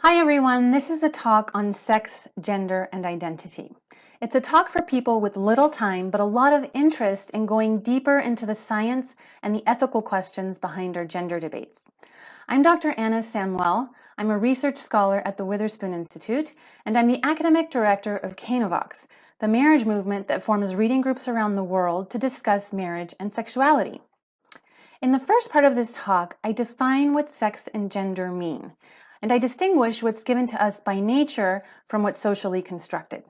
Hi everyone, this is a talk on sex, gender, and identity. It's a talk for people with little time but a lot of interest in going deeper into the science and the ethical questions behind our gender debates. I'm Dr. Anna Samuel. I'm a research scholar at the Witherspoon Institute, and I'm the academic director of Canovox, the marriage movement that forms reading groups around the world to discuss marriage and sexuality. In the first part of this talk, I define what sex and gender mean, and I distinguish what's given to us by nature from what's socially constructed.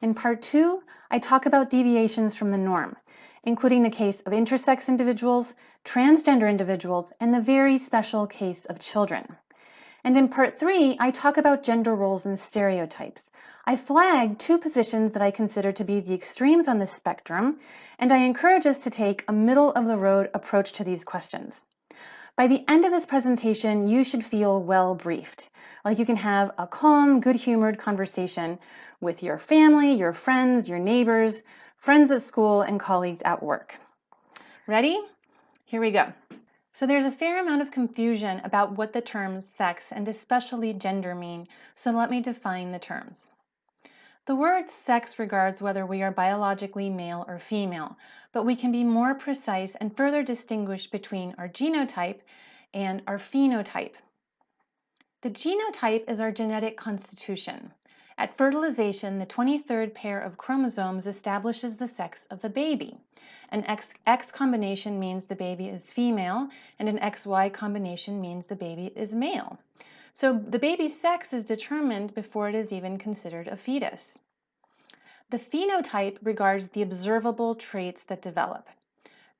In part 2, I talk about deviations from the norm, including the case of intersex individuals, transgender individuals, and the very special case of children. And in part 3, I talk about gender roles and stereotypes. I flag two positions that I consider to be the extremes on the spectrum, and I encourage us to take a middle-of-the-road approach to these questions. By the end of this presentation, you should feel well briefed, like you can have a calm, good-humored conversation with your family, your friends, your neighbors, friends at school, and colleagues at work. Ready? Here we go. So there's a fair amount of confusion about what the terms sex and especially gender mean, so let me define the terms. The word sex regards whether we are biologically male or female, but we can be more precise and further distinguish between our genotype and our phenotype. The genotype is our genetic constitution. At fertilization, the 23rd pair of chromosomes establishes the sex of the baby. An XX combination means the baby is female, and an XY combination means the baby is male. So the baby's sex is determined before it is even considered a fetus. The phenotype regards the observable traits that develop.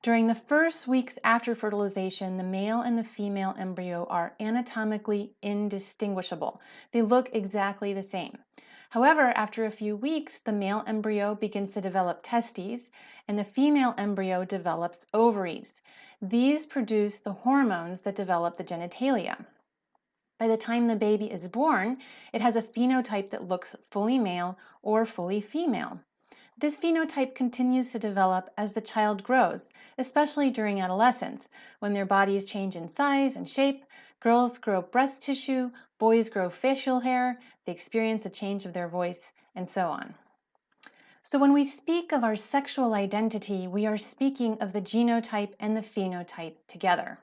During the first weeks after fertilization, the male and the female embryo are anatomically indistinguishable. They look exactly the same. However, after a few weeks, the male embryo begins to develop testes, and the female embryo develops ovaries. These produce the hormones that develop the genitalia. By the time the baby is born, it has a phenotype that looks fully male or fully female. This phenotype continues to develop as the child grows, especially during adolescence, when their bodies change in size and shape. Girls grow breast tissue, boys grow facial hair, they experience a change of their voice, and so on. So when we speak of our sexual identity, we are speaking of the genotype and the phenotype together.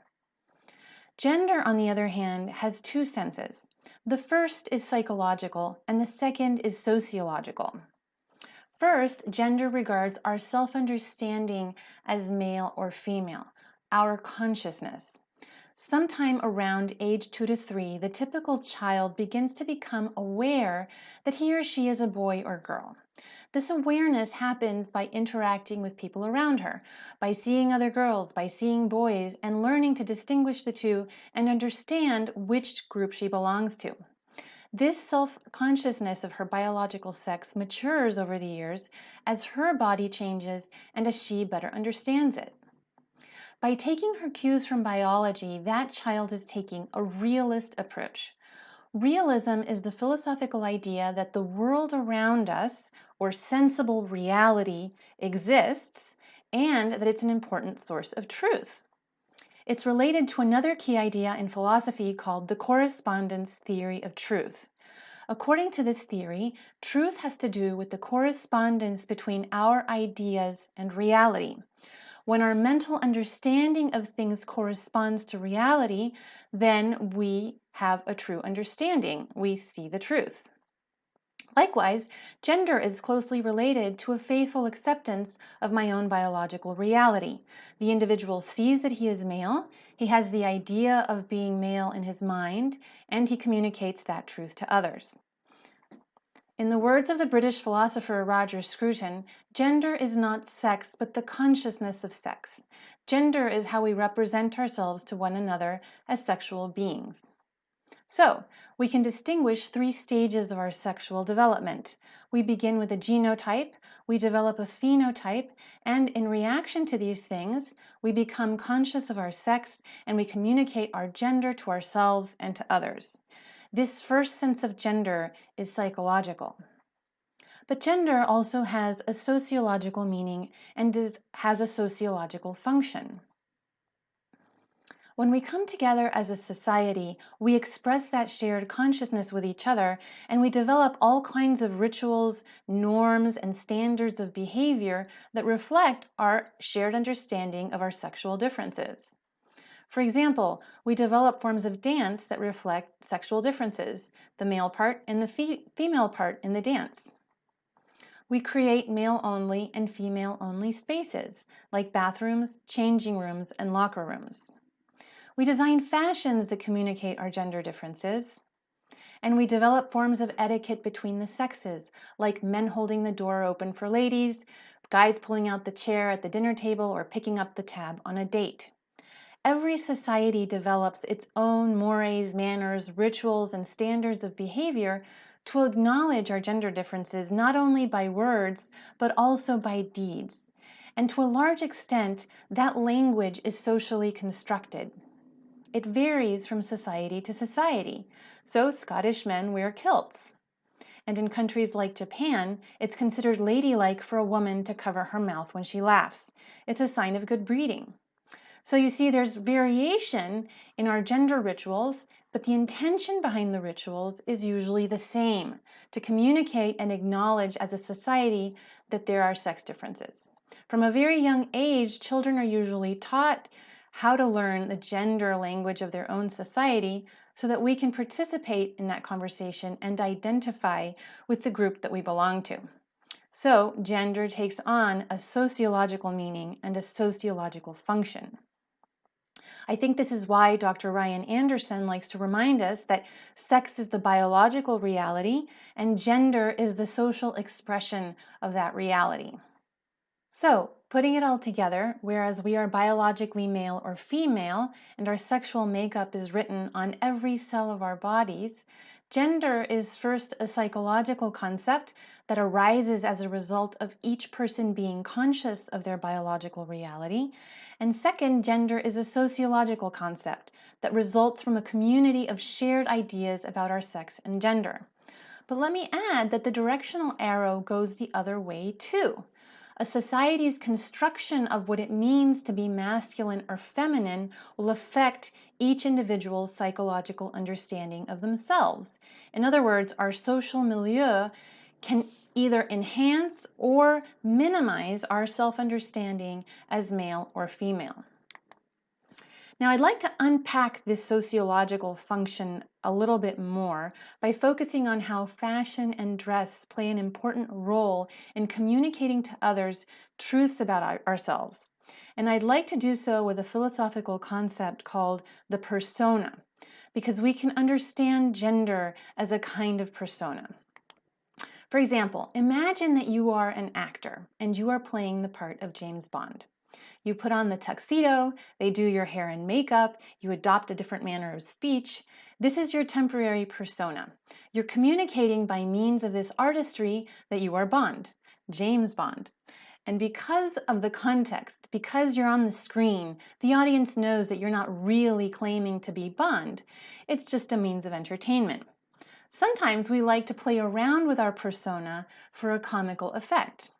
Gender, on the other hand, has two senses. The first is psychological, and the second is sociological. First, gender regards our self-understanding as male or female, our consciousness. Sometime around age 2 to 3, the typical child begins to become aware that he or she is a boy or girl. This awareness happens by interacting with people around her, by seeing other girls, by seeing boys, and learning to distinguish the two and understand which group she belongs to. This self-consciousness of her biological sex matures over the years as her body changes and as she better understands it. By taking her cues from biology, that child is taking a realist approach. Realism is the philosophical idea that the world around us, or sensible reality, exists, and that it's an important source of truth. It's related to another key idea in philosophy called the correspondence theory of truth. According to this theory, truth has to do with the correspondence between our ideas and reality. When our mental understanding of things corresponds to reality, then we have a true understanding. We see the truth. Likewise, gender is closely related to a faithful acceptance of my own biological reality. The individual sees that he is male, he has the idea of being male in his mind, and he communicates that truth to others. In the words of the British philosopher Roger Scruton, gender is not sex, but the consciousness of sex. Gender is how we represent ourselves to one another as sexual beings. So, we can distinguish three stages of our sexual development. We begin with a genotype, we develop a phenotype, and in reaction to these things, we become conscious of our sex and we communicate our gender to ourselves and to others. This first sense of gender is psychological. But gender also has a sociological meaning and has a sociological function. When we come together as a society, we express that shared consciousness with each other, and we develop all kinds of rituals, norms, and standards of behavior that reflect our shared understanding of our sexual differences. For example, we develop forms of dance that reflect sexual differences, the male part and the female part in the dance. We create male-only and female-only spaces, like bathrooms, changing rooms, and locker rooms. We design fashions that communicate our gender differences, and we develop forms of etiquette between the sexes, like men holding the door open for ladies, guys pulling out the chair at the dinner table, or picking up the tab on a date. Every society develops its own mores, manners, rituals, and standards of behavior to acknowledge our gender differences not only by words, but also by deeds. And to a large extent, that language is socially constructed. It varies from society to society. So Scottish men wear kilts. And in countries like Japan, it's considered ladylike for a woman to cover her mouth when she laughs. It's a sign of good breeding. So you see, there's variation in our gender rituals, but the intention behind the rituals is usually the same, to communicate and acknowledge as a society that there are sex differences. From a very young age, children are usually taught how to learn the gender language of their own society so that we can participate in that conversation and identify with the group that we belong to. So gender takes on a sociological meaning and a sociological function. I think this is why Dr. Ryan Anderson likes to remind us that sex is the biological reality and gender is the social expression of that reality. So, putting it all together, whereas we are biologically male or female and our sexual makeup is written on every cell of our bodies, gender is first a psychological concept that arises as a result of each person being conscious of their biological reality. And second, gender is a sociological concept that results from a community of shared ideas about our sex and gender. But let me add that the directional arrow goes the other way too. A society's construction of what it means to be masculine or feminine will affect each individual's psychological understanding of themselves. In other words, our social milieu can either enhance or minimize our self-understanding as male or female. Now, I'd like to unpack this sociological function a little bit more by focusing on how fashion and dress play an important role in communicating to others truths about ourselves. And I'd like to do so with a philosophical concept called the persona, because we can understand gender as a kind of persona. For example, imagine that you are an actor and you are playing the part of James Bond. You put on the tuxedo, they do your hair and makeup, you adopt a different manner of speech. This is your temporary persona. You're communicating by means of this artistry that you are Bond, James Bond. And because of the context, because you're on the screen, the audience knows that you're not really claiming to be Bond. It's just a means of entertainment. Sometimes we like to play around with our persona for a comical effect.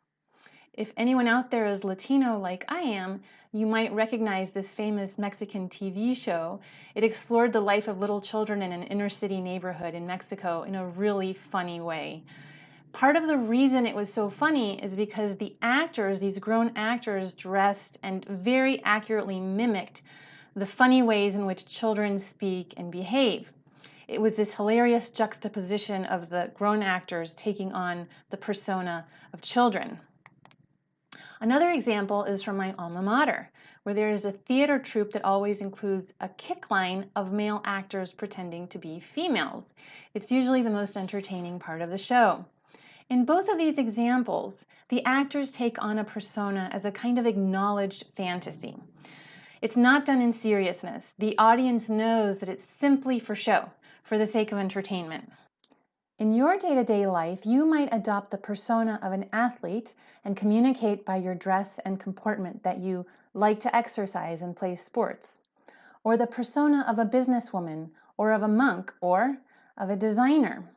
If anyone out there is Latino like I am, you might recognize this famous Mexican TV show. It explored the life of little children in an inner city neighborhood in Mexico in a really funny way. Part of the reason it was so funny is because the actors, these grown actors, dressed and very accurately mimicked the funny ways in which children speak and behave. It was this hilarious juxtaposition of the grown actors taking on the persona of children. Another example is from my alma mater, where there is a theater troupe that always includes a kick line of male actors pretending to be females. It's usually the most entertaining part of the show. In both of these examples, the actors take on a persona as a kind of acknowledged fantasy. It's not done in seriousness. The audience knows that it's simply for show, for the sake of entertainment. In your day-to-day life, you might adopt the persona of an athlete and communicate by your dress and comportment that you like to exercise and play sports, or the persona of a businesswoman, or of a monk, or of a designer.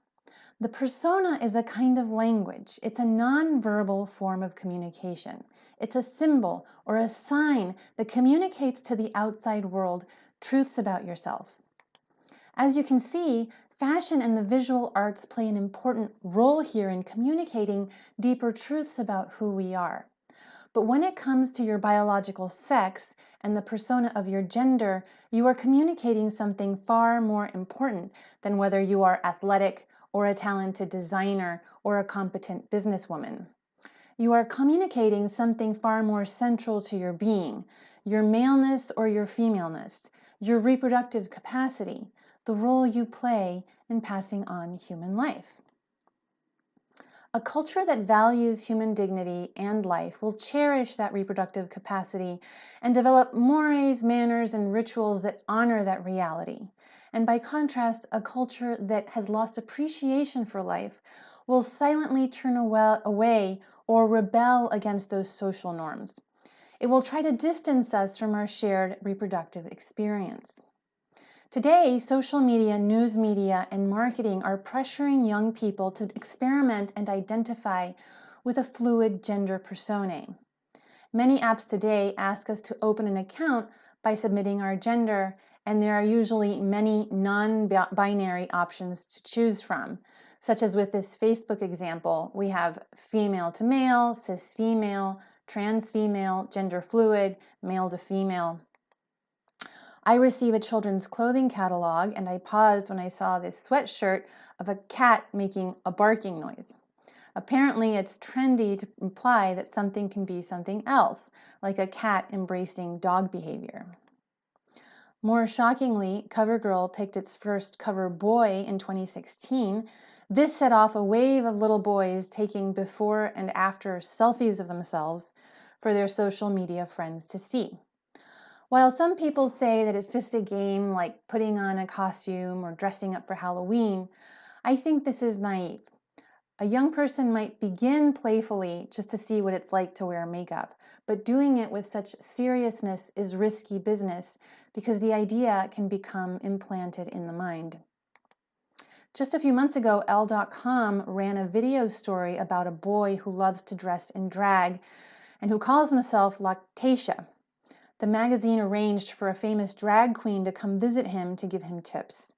The persona is a kind of language. It's a non-verbal form of communication. It's a symbol or a sign that communicates to the outside world truths about yourself. As you can see, fashion and the visual arts play an important role here in communicating deeper truths about who we are. But when it comes to your biological sex and the persona of your gender, you are communicating something far more important than whether you are athletic or a talented designer or a competent businesswoman. You are communicating something far more central to your being, your maleness or your femaleness, your reproductive capacity, the role you play in passing on human life. A culture that values human dignity and life will cherish that reproductive capacity and develop mores, manners, and rituals that honor that reality. And by contrast, a culture that has lost appreciation for life will silently turn away or rebel against those social norms. It will try to distance us from our shared reproductive experience. Today, social media, news media, and marketing are pressuring young people to experiment and identify with a fluid gender personae. Many apps today ask us to open an account by submitting our gender, and there are usually many non-binary options to choose from, such as with this Facebook example. We have female to male, cis female, trans female, gender fluid, male to female. I receive a children's clothing catalog, and I paused when I saw this sweatshirt of a cat making a barking noise. Apparently, it's trendy to imply that something can be something else, like a cat embracing dog behavior. More shockingly, CoverGirl picked its first cover boy in 2016. This set off a wave of little boys taking before and after selfies of themselves for their social media friends to see. While some people say that it's just a game like putting on a costume or dressing up for Halloween, I think this is naive. A young person might begin playfully just to see what it's like to wear makeup, but doing it with such seriousness is risky business because the idea can become implanted in the mind. Just a few months ago, Elle.com ran a video story about a boy who loves to dress in drag and who calls himself Lactatia. The magazine arranged for a famous drag queen to come visit him to give him tips.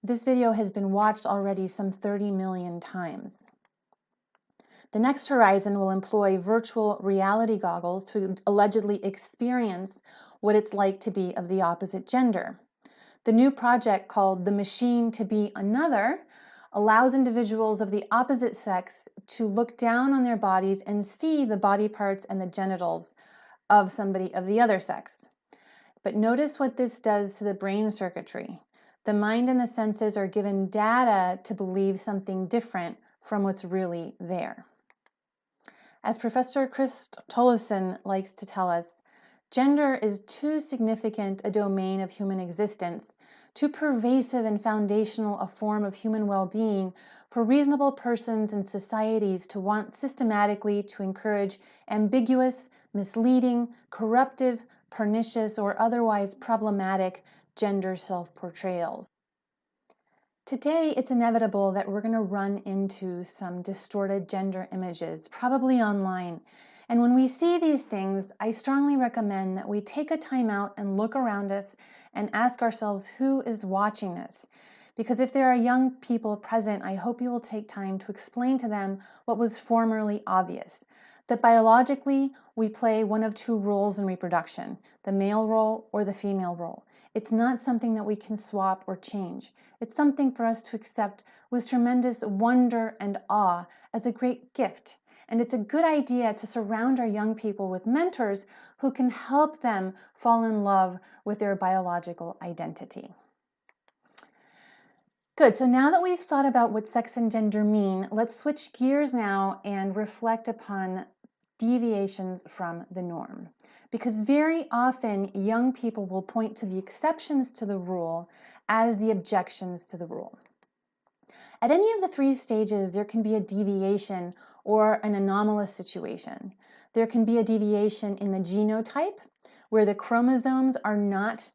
This video has been watched already some 30 million times. The next horizon will employ virtual reality goggles to allegedly experience what it's like to be of the opposite gender. The new project, called The Machine to Be Another, allows individuals of the opposite sex to look down on their bodies and see the body parts and the genitals of somebody of the other sex. But notice what this does to the brain circuitry. The mind and the senses are given data to believe something different from what's really there. As Professor Chris Tollefson likes to tell us, gender is too significant a domain of human existence, too pervasive and foundational a form of human well-being for reasonable persons and societies to want systematically to encourage ambiguous, misleading, corruptive, pernicious, or otherwise problematic gender self-portrayals. Today, it's inevitable that we're going to run into some distorted gender images, probably online. And when we see these things, I strongly recommend that we take a time out and look around us and ask ourselves who is watching this. Because if there are young people present, I hope you will take time to explain to them what was formerly obvious. That biologically, we play one of two roles in reproduction, the male role or the female role. It's not something that we can swap or change. It's something for us to accept with tremendous wonder and awe as a great gift. And it's a good idea to surround our young people with mentors who can help them fall in love with their biological identity. Good, so now that we've thought about what sex and gender mean, let's switch gears now and reflect upon deviations from the norm. Because very often young people will point to the exceptions to the rule as the objections to the rule. At any of the three stages, there can be a deviation or an anomalous situation. There can be a deviation in the genotype, where the chromosomes are not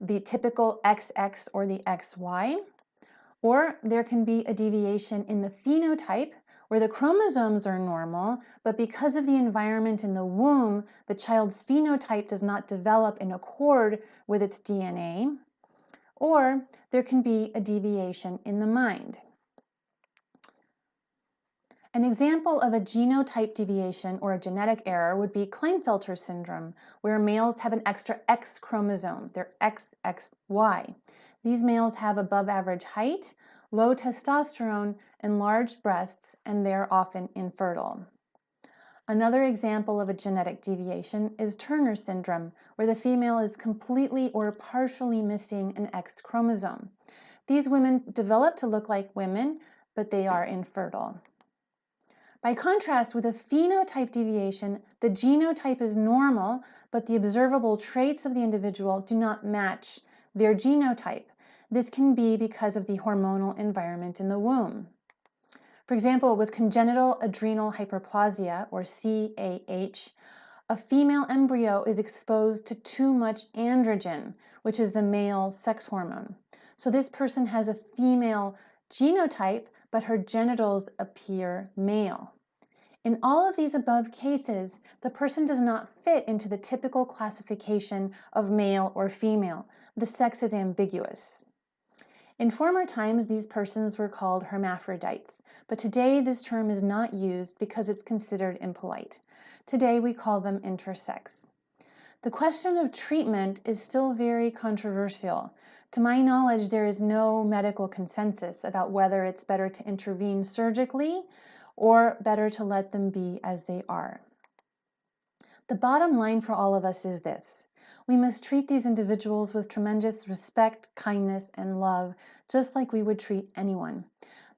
the typical XX or the XY, or there can be a deviation in the phenotype, where the chromosomes are normal, but because of the environment in the womb, the child's phenotype does not develop in accord with its DNA, or there can be a deviation in the mind. An example of a genotype deviation or a genetic error would be Klinefelter syndrome, where males have an extra X chromosome, their XXY. These males have above average height, low testosterone, enlarged breasts, and they're often infertile. Another example of a genetic deviation is Turner syndrome, where the female is completely or partially missing an X chromosome. These women develop to look like women, but they are infertile. By contrast, with a phenotype deviation, the genotype is normal, but the observable traits of the individual do not match their genotype. This can be because of the hormonal environment in the womb. For example, with congenital adrenal hyperplasia, or CAH, a female embryo is exposed to too much androgen, which is the male sex hormone. So this person has a female genotype, but her genitals appear male. In all of these above cases, the person does not fit into the typical classification of male or female. The sex is ambiguous. In former times, these persons were called hermaphrodites, but today this term is not used because it's considered impolite. Today we call them intersex. The question of treatment is still very controversial. To my knowledge, there is no medical consensus about whether it's better to intervene surgically or better to let them be as they are. The bottom line for all of us is this: we must treat these individuals with tremendous respect, kindness, and love, just like we would treat anyone,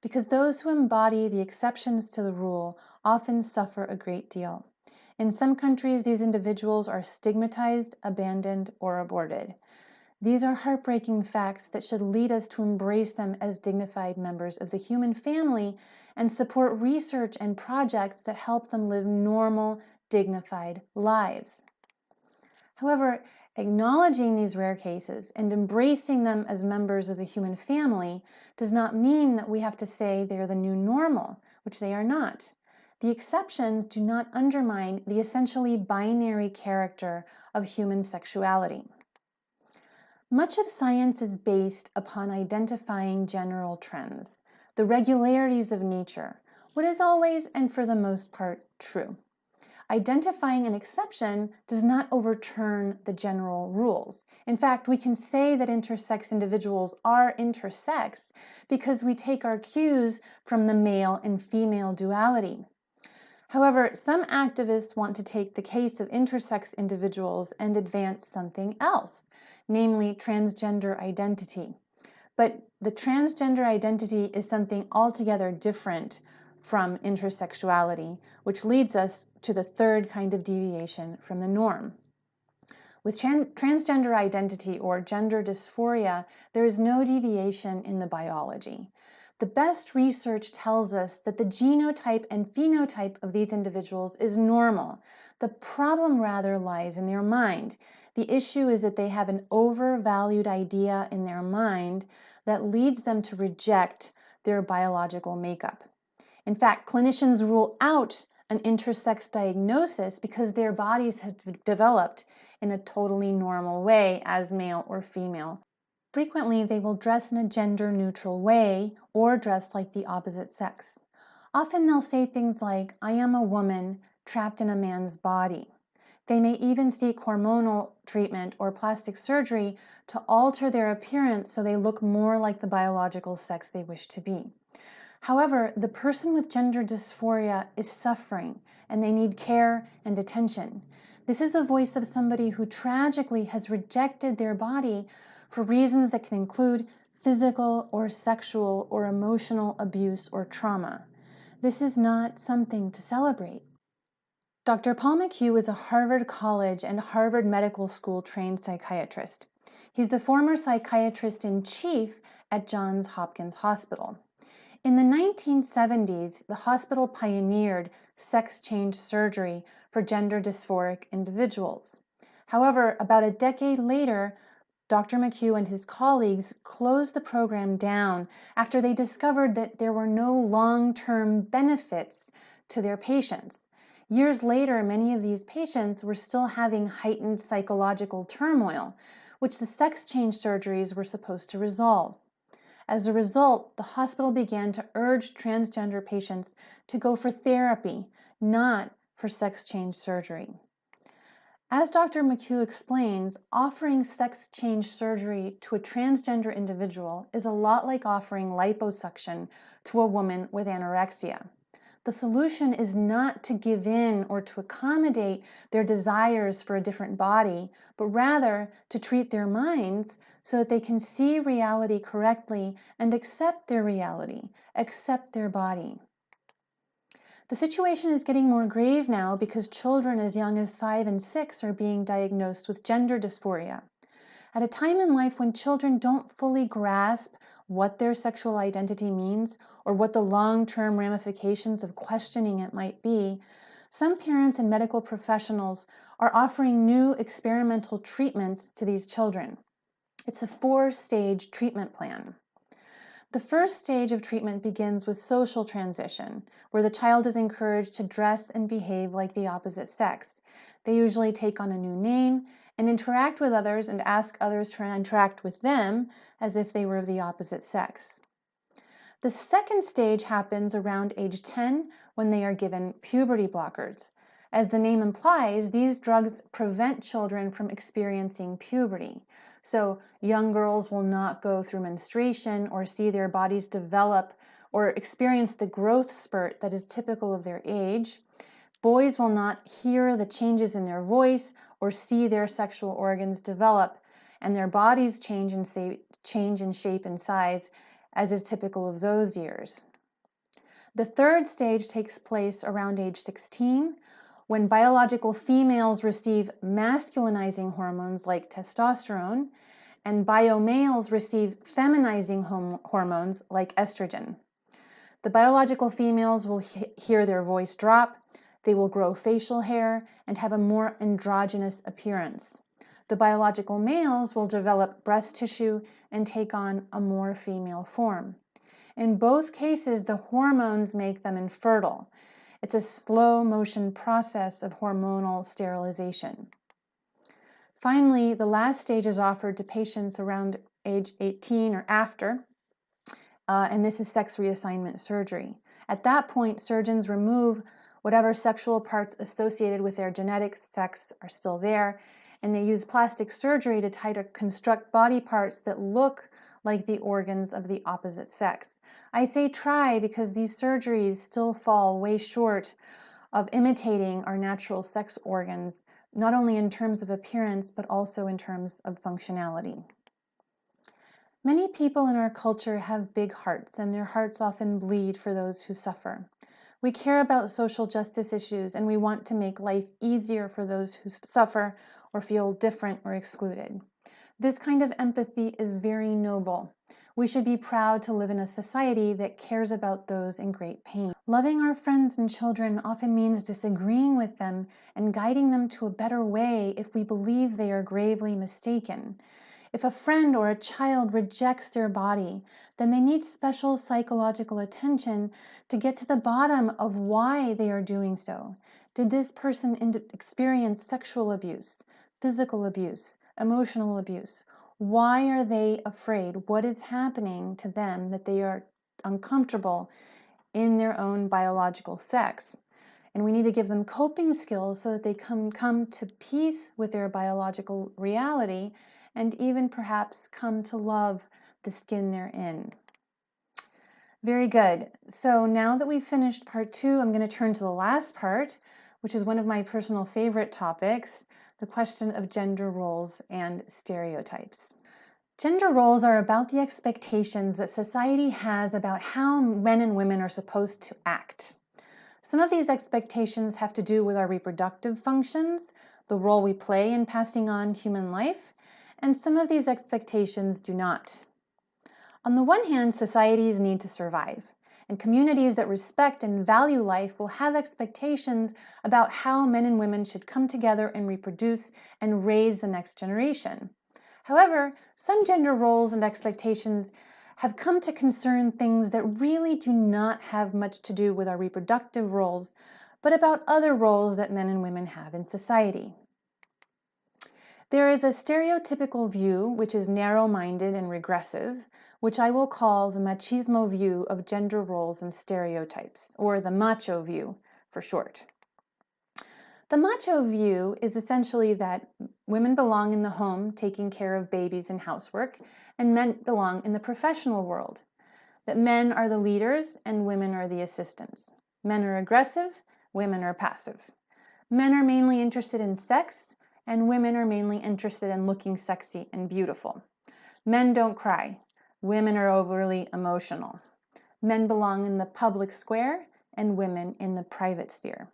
because those who embody the exceptions to the rule often suffer a great deal. In some countries, these individuals are stigmatized, abandoned, or aborted. These are heartbreaking facts that should lead us to embrace them as dignified members of the human family and support research and projects that help them live normal, dignified lives. However, acknowledging these rare cases and embracing them as members of the human family does not mean that we have to say they're the new normal, which they are not. The exceptions do not undermine the essentially binary character of human sexuality. Much of science is based upon identifying general trends, the regularities of nature, what is always and for the most part true. Identifying an exception does not overturn the general rules. In fact, we can say that intersex individuals are intersex because we take our cues from the male and female duality. However, some activists want to take the case of intersex individuals and advance something else, namely transgender identity. But the transgender identity is something altogether different from intersexuality, which leads us to the third kind of deviation from the norm. With transgender identity or gender dysphoria, there is no deviation in the biology. The best research tells us that the genotype and phenotype of these individuals is normal. The problem rather lies in their mind. The issue is that they have an overvalued idea in their mind that leads them to reject their biological makeup. In fact, clinicians rule out an intersex diagnosis because their bodies have developed in a totally normal way as male or female. Frequently, they will dress in a gender-neutral way or dress like the opposite sex. Often they'll say things like, "I am a woman trapped in a man's body." They may even seek hormonal treatment or plastic surgery to alter their appearance so they look more like the biological sex they wish to be. However, the person with gender dysphoria is suffering and they need care and attention. This is the voice of somebody who tragically has rejected their body for reasons that can include physical or sexual or emotional abuse or trauma. This is not something to celebrate. Dr. Paul McHugh is a Harvard College and Harvard Medical School trained psychiatrist. He's the former psychiatrist-in-chief at Johns Hopkins Hospital. In the 1970s, the hospital pioneered sex change surgery for gender dysphoric individuals. However, about a decade later, Dr. McHugh and his colleagues closed the program down after they discovered that there were no long-term benefits to their patients. Years later, many of these patients were still having heightened psychological turmoil, which the sex change surgeries were supposed to resolve. As a result, the hospital began to urge transgender patients to go for therapy, not for sex change surgery. As Dr. McHugh explains, offering sex change surgery to a transgender individual is a lot like offering liposuction to a woman with anorexia. The solution is not to give in or to accommodate their desires for a different body, but rather to treat their minds so that they can see reality correctly and accept their reality, accept their body. The situation is getting more grave now because children as young as 5 and 6 are being diagnosed with gender dysphoria. At a time in life when children don't fully grasp what their sexual identity means or what the long-term ramifications of questioning it might be, some parents and medical professionals are offering new experimental treatments to these children. It's a 4-stage treatment plan. The first stage of treatment begins with social transition, where the child is encouraged to dress and behave like the opposite sex. They usually take on a new name and interact with others and ask others to interact with them as if they were of the opposite sex. The second stage happens around age 10 when they are given puberty blockers. As the name implies, these drugs prevent children from experiencing puberty. So young girls will not go through menstruation or see their bodies develop or experience the growth spurt that is typical of their age. Boys will not hear the changes in their voice or see their sexual organs develop and their bodies change in shape and size, as is typical of those years. The third stage takes place around age 16, when biological females receive masculinizing hormones like testosterone, and biomales receive feminizing hormones like estrogen. The biological females will hear their voice drop, they will grow facial hair, and have a more androgynous appearance. The biological males will develop breast tissue and take on a more female form. In both cases, the hormones make them infertile. It's a slow motion process of hormonal sterilization. Finally, the last stage is offered to patients around age 18 or after, and this is sex reassignment surgery. At that point, surgeons remove whatever sexual parts associated with their genetic sex are still there, and they use plastic surgery to try to construct body parts that look like the organs of the opposite sex. I say try because these surgeries still fall way short of imitating our natural sex organs, not only in terms of appearance, but also in terms of functionality. Many people in our culture have big hearts, and their hearts often bleed for those who suffer. We care about social justice issues, and we want to make life easier for those who suffer or feel different or excluded. This kind of empathy is very noble. We should be proud to live in a society that cares about those in great pain. Loving our friends and children often means disagreeing with them and guiding them to a better way if we believe they are gravely mistaken. If a friend or a child rejects their body, then they need special psychological attention to get to the bottom of why they are doing so. Did this person experience sexual abuse, physical abuse, emotional abuse? Why are they afraid? What is happening to them that they are uncomfortable in their own biological sex? And we need to give them coping skills so that they come to peace with their biological reality and even perhaps come to love the skin they're in. Very good. So now that we've finished part 2, I'm going to turn to the last part, which is one of my personal favorite topics, the question of gender roles and stereotypes. Gender roles are about the expectations that society has about how men and women are supposed to act. Some of these expectations have to do with our reproductive functions, the role we play in passing on human life, and some of these expectations do not. On the one hand, societies need to survive, and communities that respect and value life will have expectations about how men and women should come together and reproduce and raise the next generation. However, some gender roles and expectations have come to concern things that really do not have much to do with our reproductive roles, but about other roles that men and women have in society. There is a stereotypical view, which is narrow-minded and regressive, which I will call the machismo view of gender roles and stereotypes, or the macho view for short. The macho view is essentially that women belong in the home taking care of babies and housework, and men belong in the professional world. That men are the leaders and women are the assistants. Men are aggressive, women are passive. Men are mainly interested in sex, and women are mainly interested in looking sexy and beautiful. Men don't cry. Women are overly emotional. Men belong in the public square, and women in the private sphere.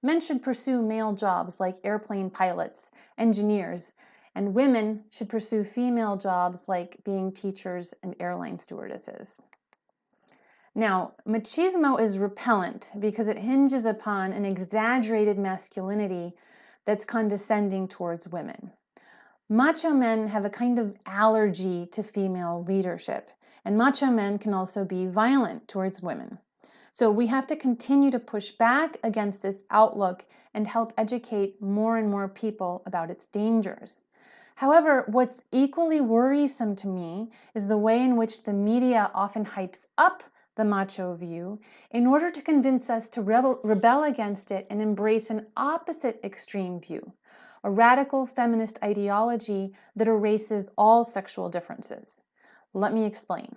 Men should pursue male jobs like airplane pilots, engineers, and women should pursue female jobs like being teachers and airline stewardesses. Now, machismo is repellent because it hinges upon an exaggerated masculinity that's condescending towards women. Macho men have a kind of allergy to female leadership, and macho men can also be violent towards women. So we have to continue to push back against this outlook and help educate more and more people about its dangers. However, what's equally worrisome to me is the way in which the media often hypes up the macho view in order to convince us to rebel against it and embrace an opposite extreme view, a radical feminist ideology that erases all sexual differences. Let me explain.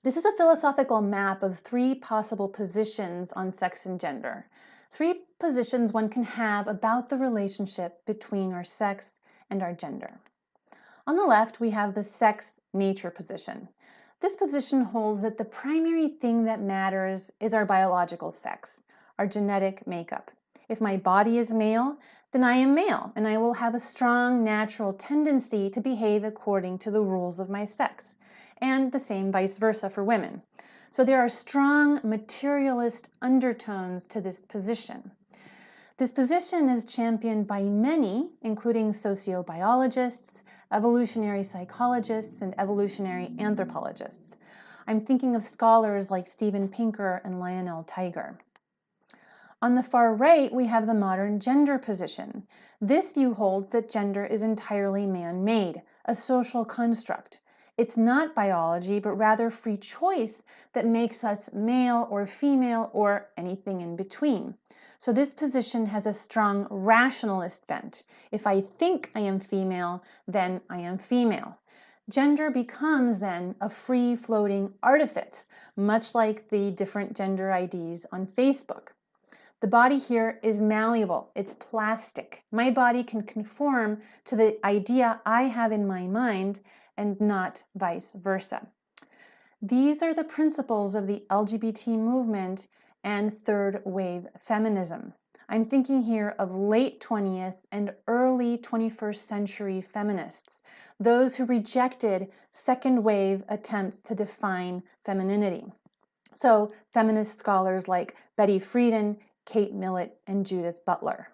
This is a philosophical map of 3 possible positions on sex and gender. 3 positions one can have about the relationship between our sex and our gender. On the left, we have the sex-nature position. This position holds that the primary thing that matters is our biological sex, our genetic makeup. If my body is male, then I am male, and I will have a strong natural tendency to behave according to the rules of my sex, and the same vice versa for women. So there are strong materialist undertones to this position. This position is championed by many, including sociobiologists, evolutionary psychologists, and evolutionary anthropologists. I'm thinking of scholars like Steven Pinker and Lionel Tiger. On the far right, we have the modern gender position. This view holds that gender is entirely man-made, a social construct. It's not biology, but rather free choice that makes us male or female or anything in between. So this position has a strong rationalist bent. If I think I am female, then I am female. Gender becomes then a free-floating artifice, much like the different gender IDs on Facebook. The body here is malleable, it's plastic. My body can conform to the idea I have in my mind and not vice versa. These are the principles of the LGBT movement and third wave feminism. I'm thinking here of late 20th and early 21st century feminists, those who rejected second wave attempts to define femininity. So feminist scholars like Betty Friedan, Kate Millett, and Judith Butler.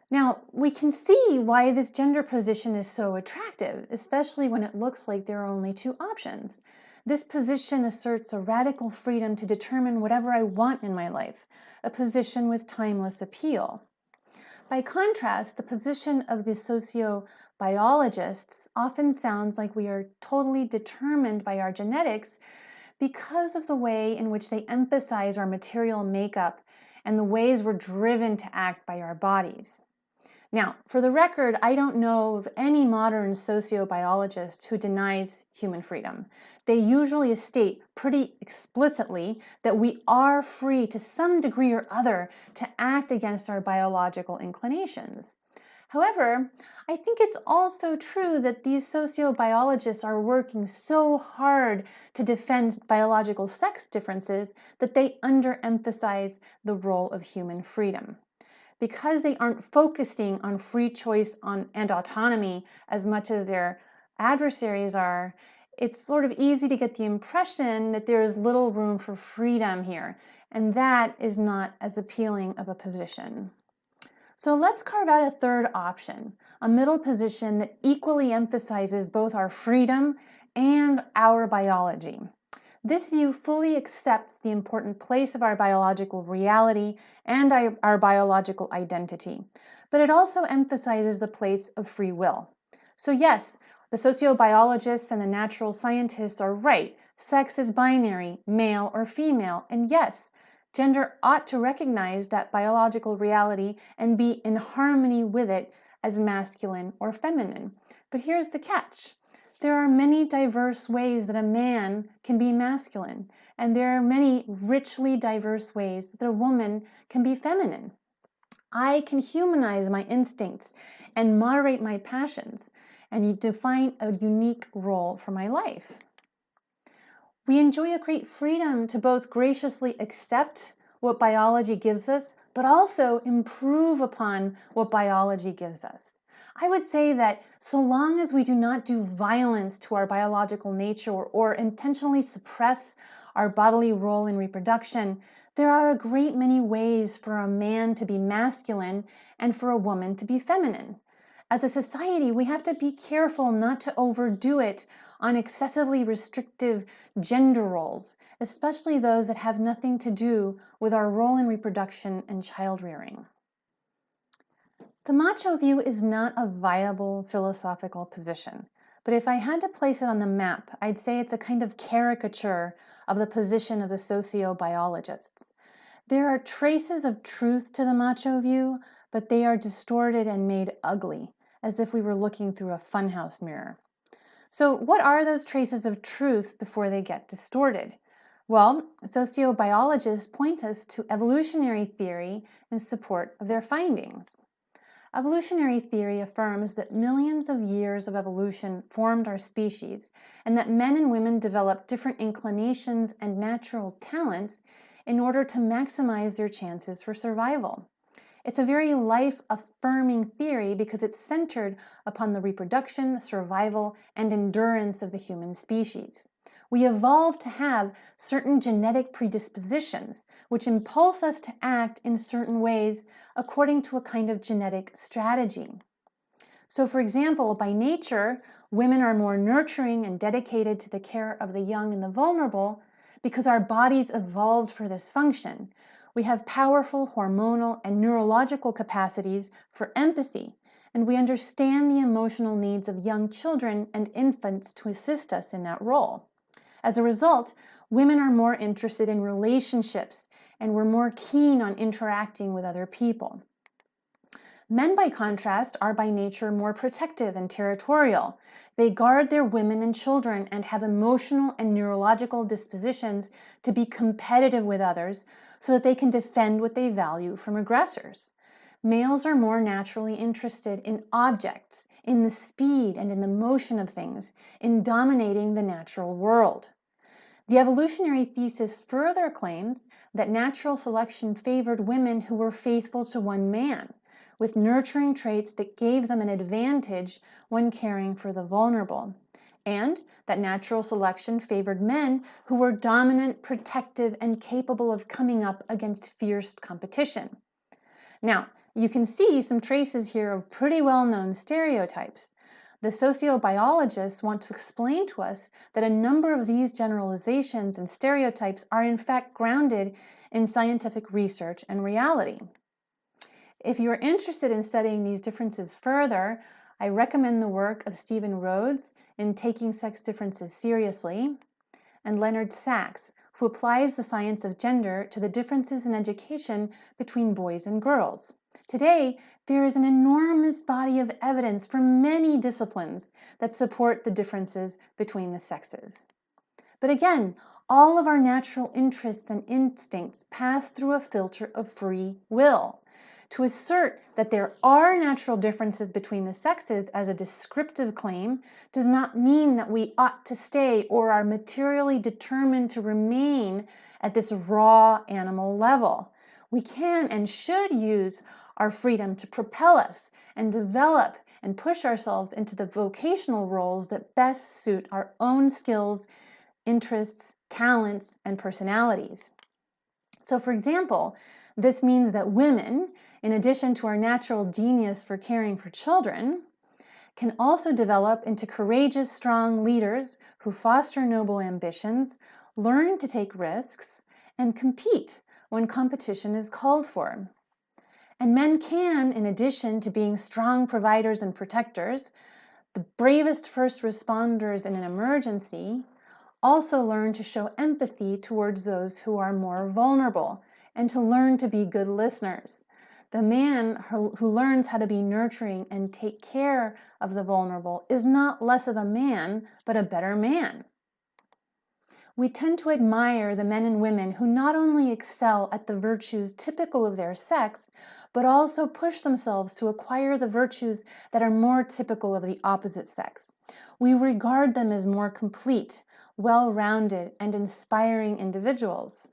Now, we can see why this gender position is so attractive, especially when it looks like there are only 2 options. This position asserts a radical freedom to determine whatever I want in my life, a position with timeless appeal. By contrast, the position of the sociobiologists often sounds like we are totally determined by our genetics because of the way in which they emphasize our material makeup and the ways we're driven to act by our bodies. Now, for the record, I don't know of any modern sociobiologist who denies human freedom. They usually state pretty explicitly that we are free to some degree or other to act against our biological inclinations. However, I think it's also true that these sociobiologists are working so hard to defend biological sex differences that they underemphasize the role of human freedom. Because they aren't focusing on free choice and autonomy as much as their adversaries are, it's sort of easy to get the impression that there is little room for freedom here, and that is not as appealing of a position. So let's carve out a third option, a middle position that equally emphasizes both our freedom and our biology. This view fully accepts the important place of our biological reality and our biological identity, but it also emphasizes the place of free will. So yes, the sociobiologists and the natural scientists are right. Sex is binary, male or female, and yes, gender ought to recognize that biological reality and be in harmony with it as masculine or feminine. But here's the catch. There are many diverse ways that a man can be masculine, and there are many richly diverse ways that a woman can be feminine. I can humanize my instincts and moderate my passions and define a unique role for my life. We enjoy a great freedom to both graciously accept what biology gives us, but also improve upon what biology gives us. I would say that so long as we do not do violence to our biological nature or intentionally suppress our bodily role in reproduction, there are a great many ways for a man to be masculine and for a woman to be feminine. As a society, we have to be careful not to overdo it on excessively restrictive gender roles, especially those that have nothing to do with our role in reproduction and child rearing. The macho view is not a viable philosophical position, but if I had to place it on the map, I'd say it's a kind of caricature of the position of the sociobiologists. There are traces of truth to the macho view, but they are distorted and made ugly, as if we were looking through a funhouse mirror. So what are those traces of truth before they get distorted? Well, sociobiologists point us to evolutionary theory in support of their findings. Evolutionary theory affirms that millions of years of evolution formed our species, and that men and women developed different inclinations and natural talents in order to maximize their chances for survival. It's a very life-affirming theory because it's centered upon the reproduction, survival, and endurance of the human species. We evolved to have certain genetic predispositions, which impulse us to act in certain ways according to a kind of genetic strategy. So, for example, by nature, women are more nurturing and dedicated to the care of the young and the vulnerable because our bodies evolved for this function. We have powerful hormonal and neurological capacities for empathy, and we understand the emotional needs of young children and infants to assist us in that role. As a result, women are more interested in relationships and we're more keen on interacting with other people. Men, by contrast, are by nature more protective and territorial. They guard their women and children and have emotional and neurological dispositions to be competitive with others so that they can defend what they value from aggressors. Males are more naturally interested in objects, in the speed and in the motion of things, in dominating the natural world. The evolutionary thesis further claims that natural selection favored women who were faithful to one man, with nurturing traits that gave them an advantage when caring for the vulnerable, and that natural selection favored men who were dominant, protective, and capable of coming up against fierce competition. Now, you can see some traces here of pretty well-known stereotypes. The sociobiologists want to explain to us that a number of these generalizations and stereotypes are in fact grounded in scientific research and reality. If you're interested in studying these differences further, I recommend the work of Stephen Rhodes in Taking Sex Differences Seriously, and Leonard Sachs, who applies the science of gender to the differences in education between boys and girls. Today, there is an enormous body of evidence from many disciplines that support the differences between the sexes. But again, all of our natural interests and instincts pass through a filter of free will. To assert that there are natural differences between the sexes as a descriptive claim does not mean that we ought to stay or are materially determined to remain at this raw animal level. We can and should use our freedom to propel us and develop and push ourselves into the vocational roles that best suit our own skills, interests, talents, and personalities. So, for example, This means that women, in addition to our natural genius for caring for children, can also develop into courageous, strong leaders who foster noble ambitions, learn to take risks, and compete when competition is called for. And men can, in addition to being strong providers and protectors, the bravest first responders in an emergency, also learn to show empathy towards those who are more vulnerable and to learn to be good listeners. The man who learns how to be nurturing and take care of the vulnerable is not less of a man, but a better man. We tend to admire the men and women who not only excel at the virtues typical of their sex, but also push themselves to acquire the virtues that are more typical of the opposite sex. We regard them as more complete, well-rounded, and inspiring individuals.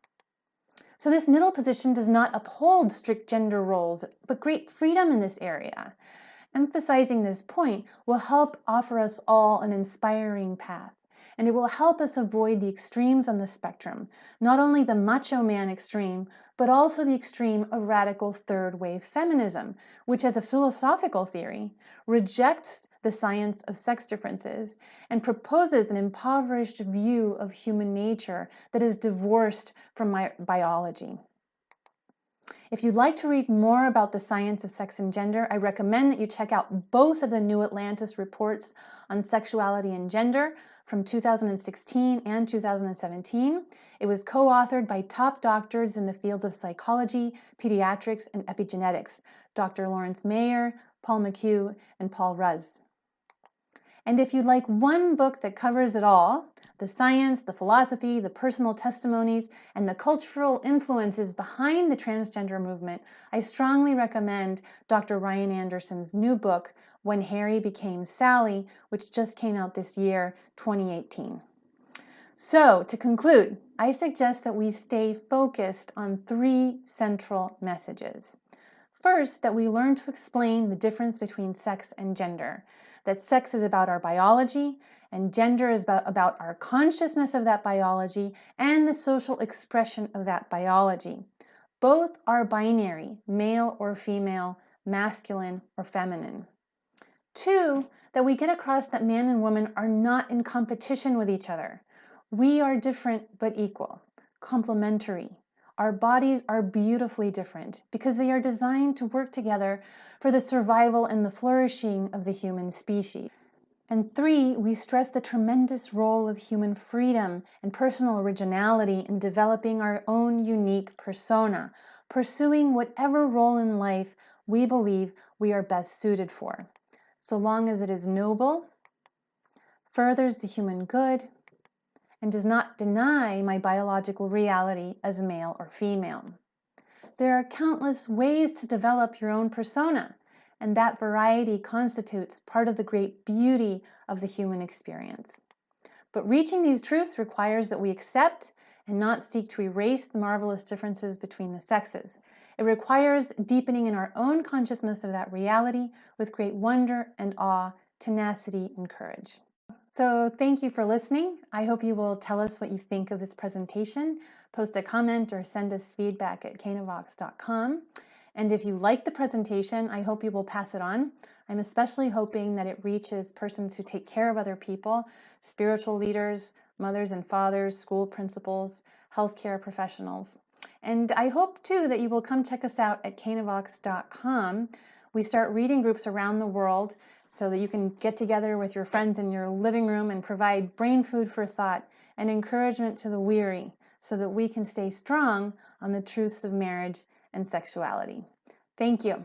So this middle position does not uphold strict gender roles, but great freedom in this area. Emphasizing this point will help offer us all an inspiring path, and it will help us avoid the extremes on the spectrum, not only the macho man extreme, but also the extreme of radical third-wave feminism, which as a philosophical theory rejects the science of sex differences and proposes an impoverished view of human nature that is divorced from biology. If you'd like to read more about the science of sex and gender, I recommend that you check out both of the New Atlantis reports on sexuality and gender from 2016 and 2017. It was co-authored by top doctors in the fields of psychology, pediatrics, and epigenetics, Dr. Lawrence Mayer, Paul McHugh, and Paul Ruz. And if you'd like one book that covers it all, the science, the philosophy, the personal testimonies, and the cultural influences behind the transgender movement, I strongly recommend Dr. Ryan Anderson's new book, When Harry Became Sally, which just came out this year, 2018. So, to conclude, I suggest that we stay focused on 3 central messages. First, that we learn to explain the difference between sex and gender, that sex is about our biology, and gender is about our consciousness of that biology and the social expression of that biology. Both are binary, male or female, masculine or feminine. 2, that we get across that man and woman are not in competition with each other. We are different but equal, complementary. Our bodies are beautifully different because they are designed to work together for the survival and the flourishing of the human species. And 3, we stress the tremendous role of human freedom and personal originality in developing our own unique persona, pursuing whatever role in life we believe we are best suited for, so long as it is noble, furthers the human good, and does not deny my biological reality as male or female. There are countless ways to develop your own persona, and that variety constitutes part of the great beauty of the human experience. But reaching these truths requires that we accept and not seek to erase the marvelous differences between the sexes. It requires deepening in our own consciousness of that reality with great wonder and awe, tenacity and courage. So thank you for listening. I hope you will tell us what you think of this presentation. Post a comment or send us feedback at canavox.com. And if you like the presentation, I hope you will pass it on. I'm especially hoping that it reaches persons who take care of other people, spiritual leaders, mothers and fathers, school principals, healthcare professionals. And I hope too that you will come check us out at canavox.com. We start reading groups around the world so that you can get together with your friends in your living room and provide brain food for thought and encouragement to the weary so that we can stay strong on the truths of marriage and sexuality. Thank you.